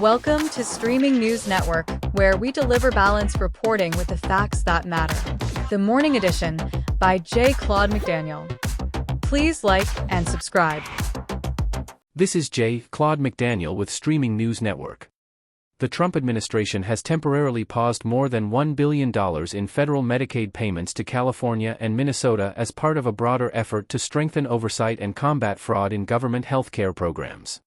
Welcome to Streaming News Network, where we deliver balanced reporting with the facts that matter. The Morning Edition by Claude McDaniel. Please like and subscribe. This is Claude McDaniel with Streaming News Network. The Trump administration has temporarily paused more than $1 billion in federal Medicaid payments to California and Minnesota as part of a broader effort to strengthen oversight and combat fraud in government health care programs.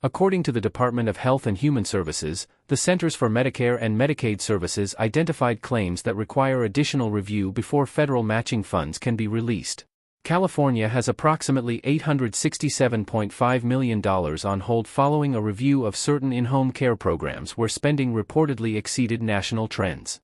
According to the Department of Health and Human Services, the Centers for Medicare and Medicaid Services identified claims that require additional review before federal matching funds can be released. California has approximately $867.5 million on hold following a review of certain in-home care programs where spending reportedly exceeded national trends.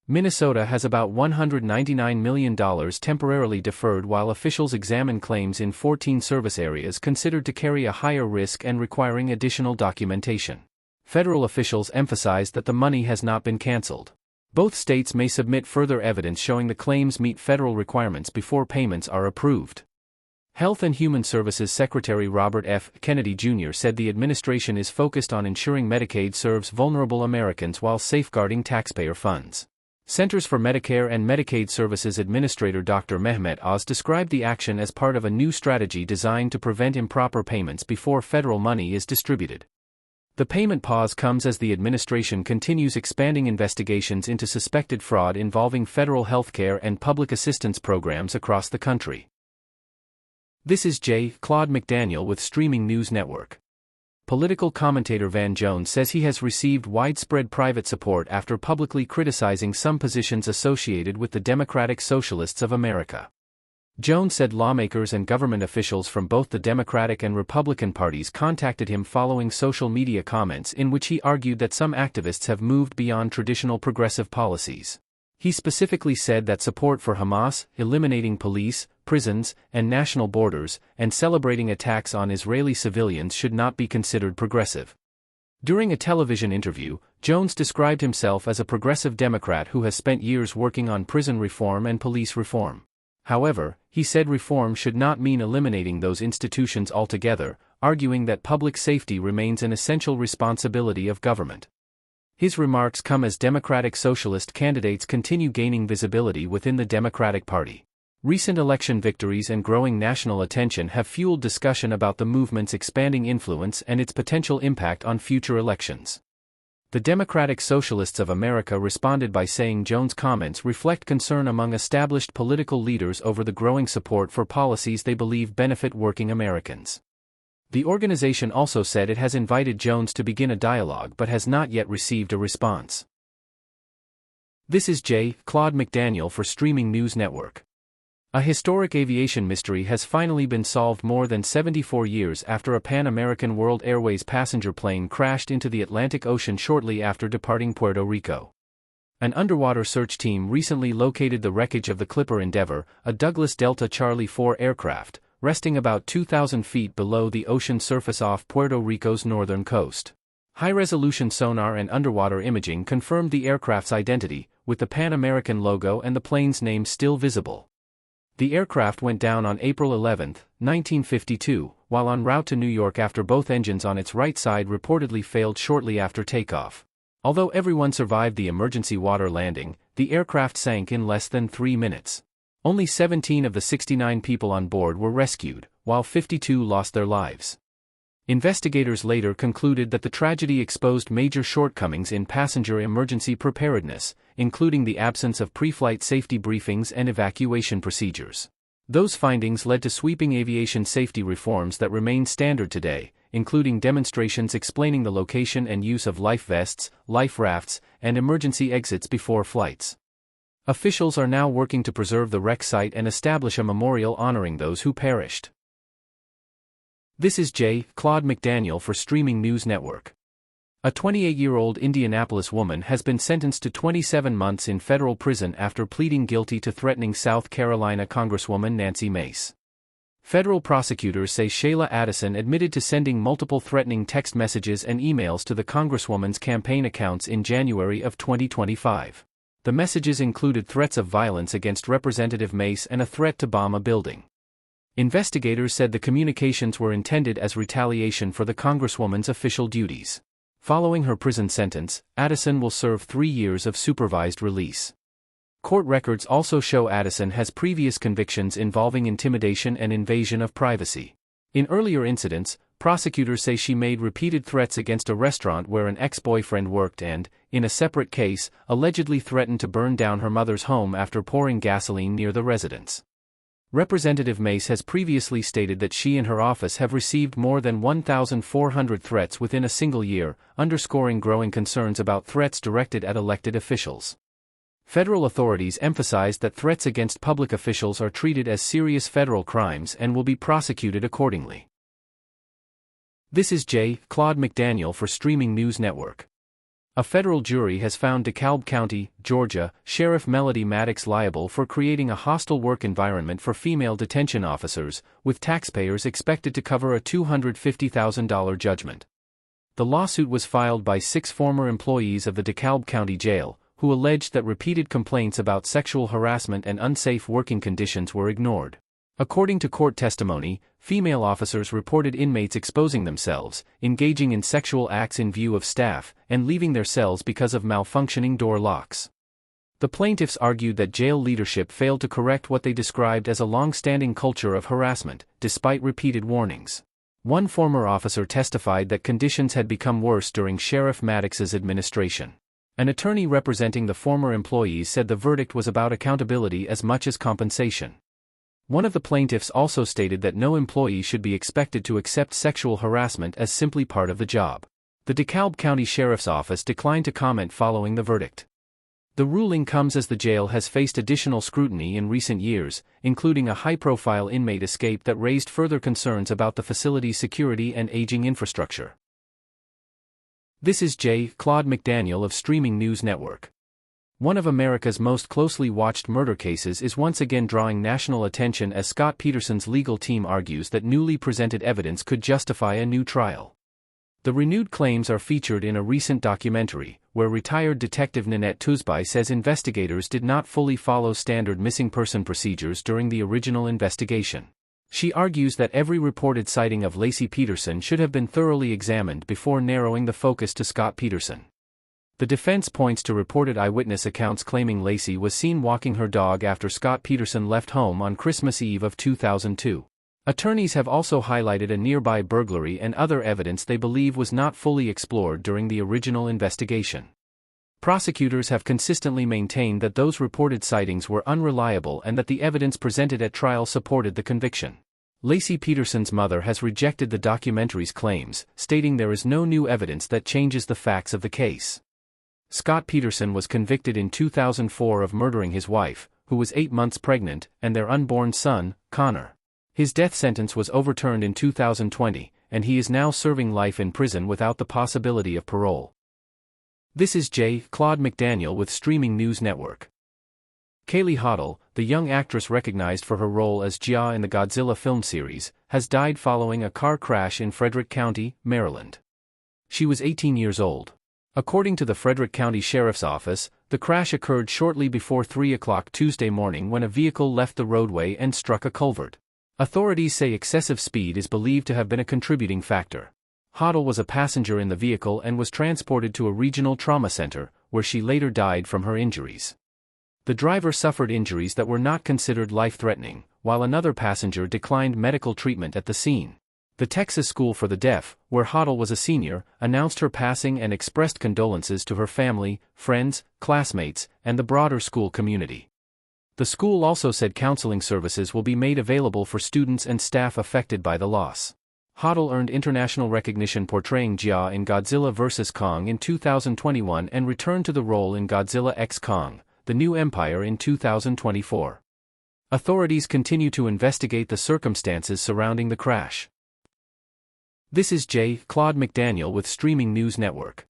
Minnesota has about $199 million temporarily deferred while officials examine claims in 14 service areas considered to carry a higher risk and requiring additional documentation. Federal officials emphasized that the money has not been canceled. Both states may submit further evidence showing the claims meet federal requirements before payments are approved. Health and Human Services Secretary Robert F. Kennedy Jr. said the administration is focused on ensuring Medicaid serves vulnerable Americans while safeguarding taxpayer funds. Centers for Medicare and Medicaid Services Administrator Dr. Mehmet Oz described the action as part of a new strategy designed to prevent improper payments before federal money is distributed. The payment pause comes as the administration continues expanding investigations into suspected fraud involving federal health care and public assistance programs across the country. This is Claude McDaniel with Streaming News Network. Political commentator Van Jones says he has received widespread private support after publicly criticizing some positions associated with the Democratic Socialists of America. Jones said lawmakers and government officials from both the Democratic and Republican parties contacted him following social media comments in which he argued that some activists have moved beyond traditional progressive policies. He specifically said that support for Hamas, eliminating police, prisons, and national borders, and celebrating attacks on Israeli civilians should not be considered progressive. During a television interview, Jones described himself as a progressive Democrat who has spent years working on prison reform and police reform. However, he said reform should not mean eliminating those institutions altogether, arguing that public safety remains an essential responsibility of government. His remarks come as Democratic Socialist candidates continue gaining visibility within the Democratic Party. Recent election victories and growing national attention have fueled discussion about the movement's expanding influence and its potential impact on future elections. The Democratic Socialists of America responded by saying Jones' comments reflect concern among established political leaders over the growing support for policies they believe benefit working Americans. The organization also said it has invited Jones to begin a dialogue but has not yet received a response. This is Claude McDaniel for Streaming News Network. A historic aviation mystery has finally been solved more than 74 years after a Pan American World Airways passenger plane crashed into the Atlantic Ocean shortly after departing Puerto Rico. An underwater search team recently located the wreckage of the Clipper Endeavour, a Douglas Delta Charlie 4 aircraft, resting about 2,000 feet below the ocean surface off Puerto Rico's northern coast. High-resolution sonar and underwater imaging confirmed the aircraft's identity, with the Pan American logo and the plane's name still visible. The aircraft went down on April 11, 1952, while en route to New York after both engines on its right side reportedly failed shortly after takeoff. Although everyone survived the emergency water landing, the aircraft sank in less than 3 minutes. Only 17 of the 69 people on board were rescued, while 52 lost their lives. Investigators later concluded that the tragedy exposed major shortcomings in passenger emergency preparedness, including the absence of pre-flight safety briefings and evacuation procedures. Those findings led to sweeping aviation safety reforms that remain standard today, including demonstrations explaining the location and use of life vests, life rafts, and emergency exits before flights. Officials are now working to preserve the wreck site and establish a memorial honoring those who perished. This is Claude McDaniel for Streaming News Network. A 28-year-old Indianapolis woman has been sentenced to 27 months in federal prison after pleading guilty to threatening South Carolina Congresswoman Nancy Mace. Federal prosecutors say Shayla Addison admitted to sending multiple threatening text messages and emails to the Congresswoman's campaign accounts in January of 2025. The messages included threats of violence against Representative Mace and a threat to bomb a building. Investigators said the communications were intended as retaliation for the Congresswoman's official duties. Following her prison sentence, Addison will serve 3 years of supervised release. Court records also show Addison has previous convictions involving intimidation and invasion of privacy. In earlier incidents, prosecutors say she made repeated threats against a restaurant where an ex-boyfriend worked and, in a separate case, allegedly threatened to burn down her mother's home after pouring gasoline near the residence. Representative Mace has previously stated that she and her office have received more than 1,400 threats within a single year, underscoring growing concerns about threats directed at elected officials. Federal authorities emphasized that threats against public officials are treated as serious federal crimes and will be prosecuted accordingly. This is Claude McDaniel for Streaming News Network. A federal jury has found DeKalb County, Georgia, Sheriff Melody Maddox liable for creating a hostile work environment for female detention officers, with taxpayers expected to cover a $250,000 judgment. The lawsuit was filed by 6 former employees of the DeKalb County Jail, who alleged that repeated complaints about sexual harassment and unsafe working conditions were ignored. According to court testimony, female officers reported inmates exposing themselves, engaging in sexual acts in view of staff, and leaving their cells because of malfunctioning door locks. The plaintiffs argued that jail leadership failed to correct what they described as a long-standing culture of harassment, despite repeated warnings. One former officer testified that conditions had become worse during Sheriff Maddox's administration. An attorney representing the former employees said the verdict was about accountability as much as compensation. One of the plaintiffs also stated that no employee should be expected to accept sexual harassment as simply part of the job. The DeKalb County Sheriff's Office declined to comment following the verdict. The ruling comes as the jail has faced additional scrutiny in recent years, including a high-profile inmate escape that raised further concerns about the facility's security and aging infrastructure. This is Claude McDaniel of Streaming News Network. One of America's most closely watched murder cases is once again drawing national attention as Scott Peterson's legal team argues that newly presented evidence could justify a new trial. The renewed claims are featured in a recent documentary, where retired detective Nanette Tuzby says investigators did not fully follow standard missing person procedures during the original investigation. She argues that every reported sighting of Laci Peterson should have been thoroughly examined before narrowing the focus to Scott Peterson. The defense points to reported eyewitness accounts claiming Laci was seen walking her dog after Scott Peterson left home on Christmas Eve of 2002. Attorneys have also highlighted a nearby burglary and other evidence they believe was not fully explored during the original investigation. Prosecutors have consistently maintained that those reported sightings were unreliable and that the evidence presented at trial supported the conviction. Laci Peterson's mother has rejected the documentary's claims, stating there is no new evidence that changes the facts of the case. Scott Peterson was convicted in 2004 of murdering his wife, who was 8 months pregnant, and their unborn son, Connor. His death sentence was overturned in 2020, and he is now serving life in prison without the possibility of parole. This is Claude McDaniel with Streaming News Network. Kaylee Hottle, the young actress recognized for her role as Jia in the Godzilla film series, has died following a car crash in Frederick County, Maryland. She was 18 years old. According to the Frederick County Sheriff's Office, the crash occurred shortly before 3 o'clock Tuesday morning when a vehicle left the roadway and struck a culvert. Authorities say excessive speed is believed to have been a contributing factor. Hottle was a passenger in the vehicle and was transported to a regional trauma center, where she later died from her injuries. The driver suffered injuries that were not considered life-threatening, while another passenger declined medical treatment at the scene. The Texas School for the Deaf, where Hottle was a senior, announced her passing and expressed condolences to her family, friends, classmates, and the broader school community. The school also said counseling services will be made available for students and staff affected by the loss. Hottle earned international recognition portraying Jia in Godzilla vs. Kong in 2021 and returned to the role in Godzilla x Kong: The New Empire in 2024. Authorities continue to investigate the circumstances surrounding the crash. This is Claude McDaniel with Streaming News Network.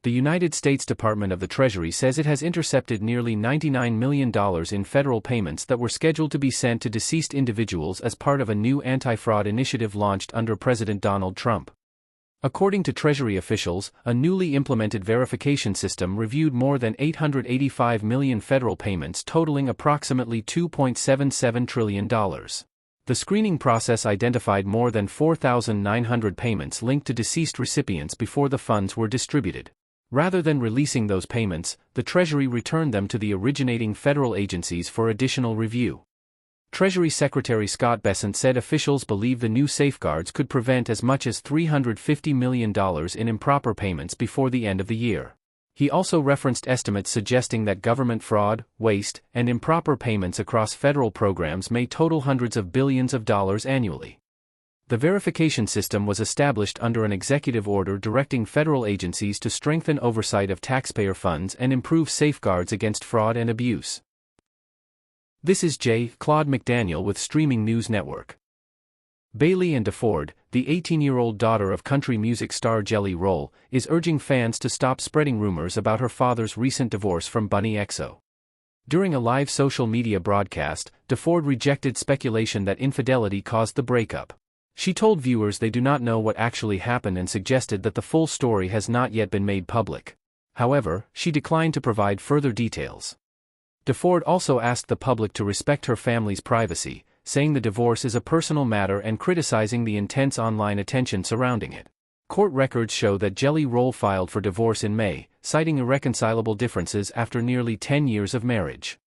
The United States Department of the Treasury says it has intercepted nearly $99 million in federal payments that were scheduled to be sent to deceased individuals as part of a new anti-fraud initiative launched under President Donald Trump. According to Treasury officials, a newly implemented verification system reviewed more than 885 million federal payments totaling approximately $2.77 trillion. The The screening process identified more than 4,900 payments linked to deceased recipients before the funds were distributed. Rather than releasing those payments, the Treasury returned them to the originating federal agencies for additional review. Treasury Secretary Scott Peterson said officials believe the new safeguards could prevent as much as $350 million in improper payments before the end of the year. He also referenced estimates suggesting that government fraud, waste, and improper payments across federal programs may total hundreds of billions of dollars annually. The verification system was established under an executive order directing federal agencies to strengthen oversight of taxpayer funds and improve safeguards against fraud and abuse. This is Claude McDaniel with Streaming News Network. Bailey and DeFord, the 18-year-old daughter of country music star Jelly Roll, is urging fans to stop spreading rumors about her father's recent divorce from Bunny XO. During a live social media broadcast, DeFord rejected speculation that infidelity caused the breakup. She told viewers they do not know what actually happened and suggested that the full story has not yet been made public. However, she declined to provide further details. DeFord also asked the public to respect her family's privacy, saying the divorce is a personal matter and criticizing the intense online attention surrounding it. Court records show that Jelly Roll filed for divorce in May, citing irreconcilable differences after nearly 10 years of marriage.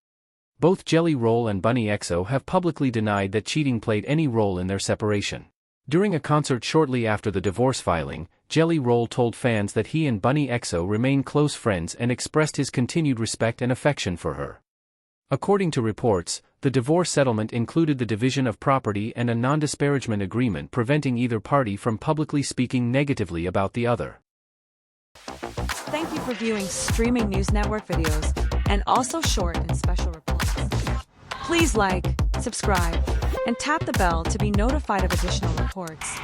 Both Jelly Roll and Bunny XO have publicly denied that cheating played any role in their separation. During a concert shortly after the divorce filing, Jelly Roll told fans that he and Bunny XO remain close friends and expressed his continued respect and affection for her. According to reports, the divorce settlement included the division of property and a non-disparagement agreement preventing either party from publicly speaking negatively about the other. Thank you for viewing Streaming News Network videos and also short and special reports. Please like, subscribe, and tap the bell to be notified of additional reports.